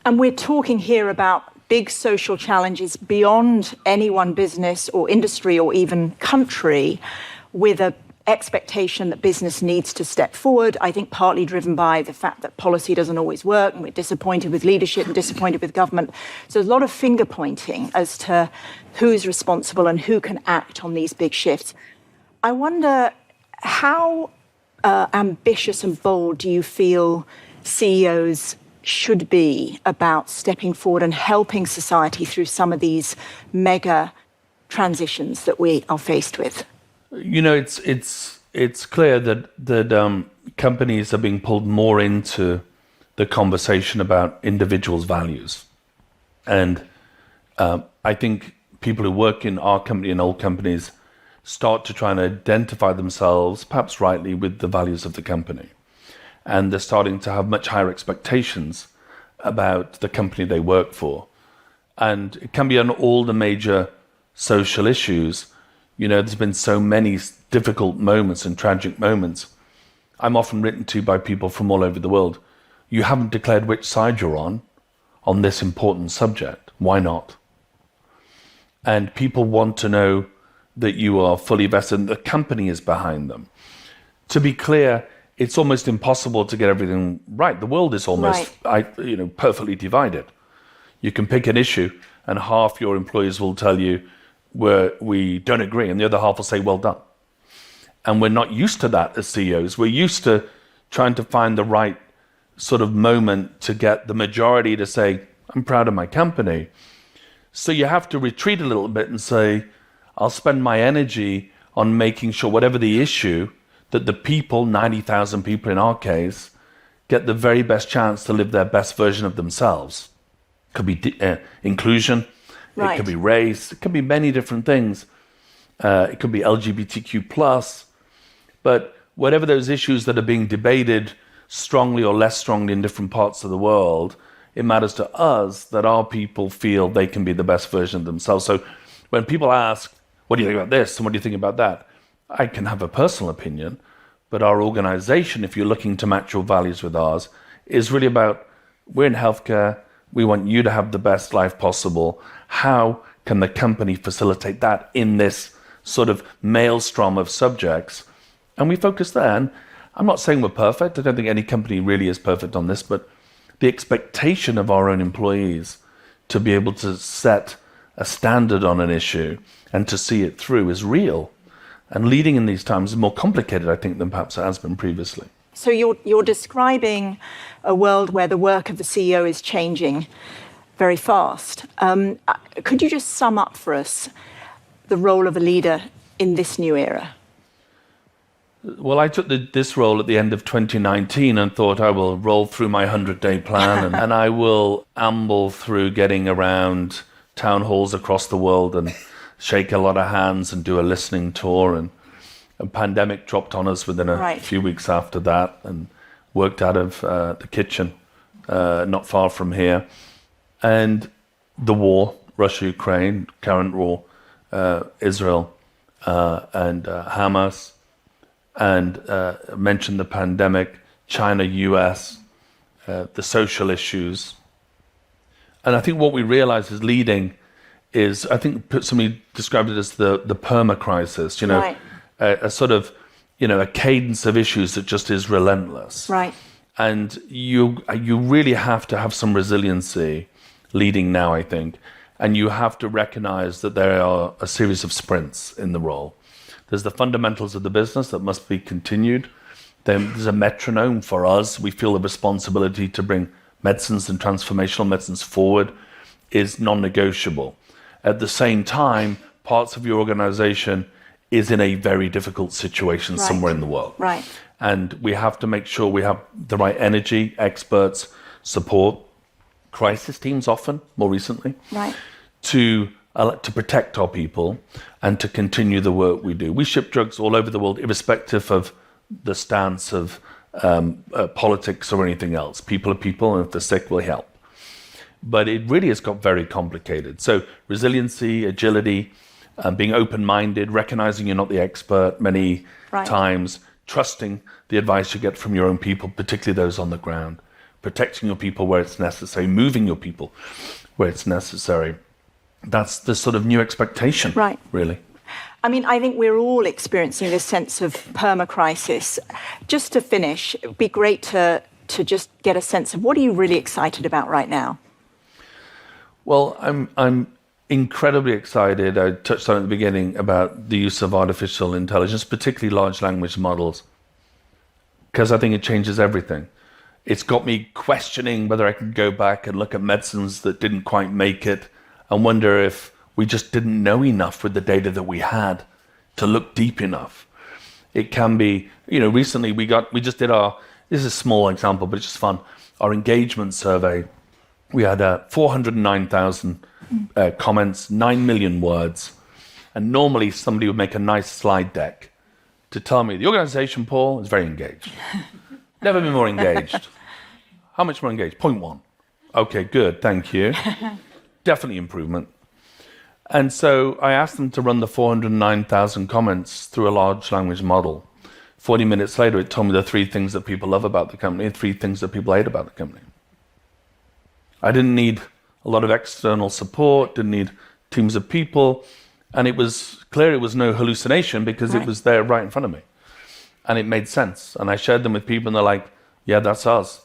And we're talking here about big social challenges beyond any one business or industry or even country, with an expectation that business needs to step forward, I think partly driven by the fact that policy doesn't always work, and we're disappointed with leadership and disappointed with government. So there's a lot of finger pointing as to who's responsible and who can act on these big shifts. I wonder, how ambitious and bold do you feel CEOs should be about stepping forward and helping society through some of these mega transitions that we are faced with? You know, it's clear that companies are being pulled more into the conversation about individuals' values. And I think people who work in our company and old companies start to try and identify themselves, perhaps rightly, with the values of the company. And they're starting to have much higher expectations about the company they work for. And it can be on all the major social issues. You know, there's been so many difficult moments and tragic moments. I'm often written to by people from all over the world. You haven't declared which side you're on this important subject. Why not? And people want to know that you are fully vested and the company is behind them. To be clear, it's almost impossible to get everything right. The world is almost perfectly divided. You can pick an issue and half your employees will tell you where we don't agree, and the other half will say, well done. And we're not used to that as CEOs. We're used to trying to find the right sort of moment to get the majority to say, I'm proud of my company. So you have to retreat a little bit and say, I'll spend my energy on making sure whatever the issue, that the people, 90,000 people in our case, get the very best chance to live their best version of themselves. It could be inclusion, right. It could be race, it could be many different things. It could be LGBTQ+. But whatever those issues that are being debated strongly or less strongly in different parts of the world, it matters to us that our people feel they can be the best version of themselves. So when people ask, what do you think about this and what do you think about that? I can have a personal opinion, but our organization, if you're looking to match your values with ours, is really about, we're in healthcare, we want you to have the best life possible. How can the company facilitate that in this sort of maelstrom of subjects? And we focus there. And I'm not saying we're perfect. I don't think any company really is perfect on this, but the expectation of our own employees to be able to set a standard on an issue and to see it through is real. And leading in these times is more complicated, I think, than perhaps it has been previously. So you're describing a world where the work of the CEO is changing very fast. Could you just sum up for us the role of a leader in this new era? Well, I took this role at the end of 2019 and thought I will roll through my 100-day plan and I will amble through getting around town halls across the world and shake a lot of hands and do a listening tour. And a pandemic dropped on us within a few weeks after that, and worked out of the kitchen not far from here. And the war, Russia-Ukraine, current war, Israel and Hamas, and mentioned the pandemic, China, US, the social issues. And I think what we realize is leading is, I think somebody described it as the perma-crisis, a sort of, a cadence of issues that just is relentless. Right. And you really have to have some resiliency leading now, I think. And you have to recognize that there are a series of sprints in the role. There's the fundamentals of the business that must be continued. Then there's a metronome for us. We feel the responsibility to bring medicines and transformational medicines forward is non-negotiable. At the same time, parts of your organization is in a very difficult situation somewhere in the world. Right. And we have to make sure we have the right energy, experts, support, crisis teams often, more recently, to protect our people and to continue the work we do. We ship drugs all over the world, irrespective of the stance of politics or anything else. People are people, and if they're sick, we'll help. But it really has got very complicated. So resiliency, agility, being open-minded, recognizing you're not the expert many times, trusting the advice you get from your own people, particularly those on the ground, protecting your people where it's necessary, moving your people where it's necessary. That's the sort of new expectation, right? Really. I mean, I think we're all experiencing this sense of perma-crisis. Just to finish, it would be great to just get a sense of what are you really excited about right now? Well, I'm incredibly excited. I touched on at the beginning about the use of artificial intelligence, particularly large language models, because I think it changes everything. It's got me questioning whether I can go back and look at medicines that didn't quite make it and wonder if we just didn't know enough with the data that we had to look deep enough. It can be, recently we just did this is a small example, but it's just fun, our engagement survey. We had 409,000 comments, 9 million words. And normally somebody would make a nice slide deck to tell me, the organization, Paul, is very engaged. Never been more engaged. How much more engaged? 0.1. Okay, good, thank you. Definitely improvement. And so I asked them to run the 409,000 comments through a large language model. 40 minutes later, it told me the 3 things that people love about the company and 3 things that people hate about the company. I didn't need a lot of external support, didn't need teams of people, and it was clear it was no hallucination because it was there right in front of me. And it made sense. And I shared them with people and they're like, yeah, that's us.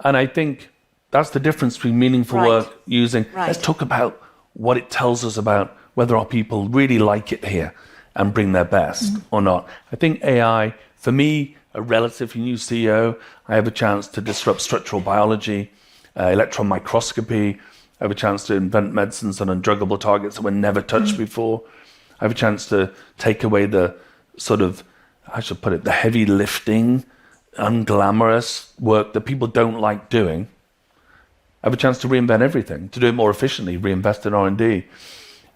And I think that's the difference between meaningful work using. Let's talk about what it tells us about whether our people really like it here and bring their best or not. I think AI, for me, a relatively new CEO, I have a chance to disrupt structural biology, electron microscopy. I have a chance to invent medicines on undruggable targets that were never touched before. I have a chance to take away the sort of, I should put it, the heavy lifting, unglamorous work that people don't like doing. I have a chance to reinvent everything, to do it more efficiently, reinvest in R&D.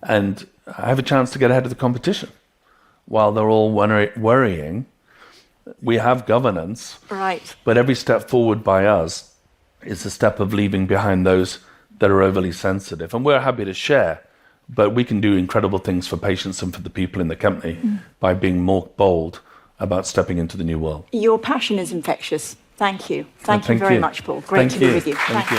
And I have a chance to get ahead of the competition. While they're all worrying, we have governance. Right. But every step forward by us is a step of leaving behind those that are overly sensitive. And we're happy to share, but we can do incredible things for patients and for the people in the company by being more bold about stepping into the new world. Your passion is infectious. Thank you. Thank you very much, Paul. Great to be with you. Thank you.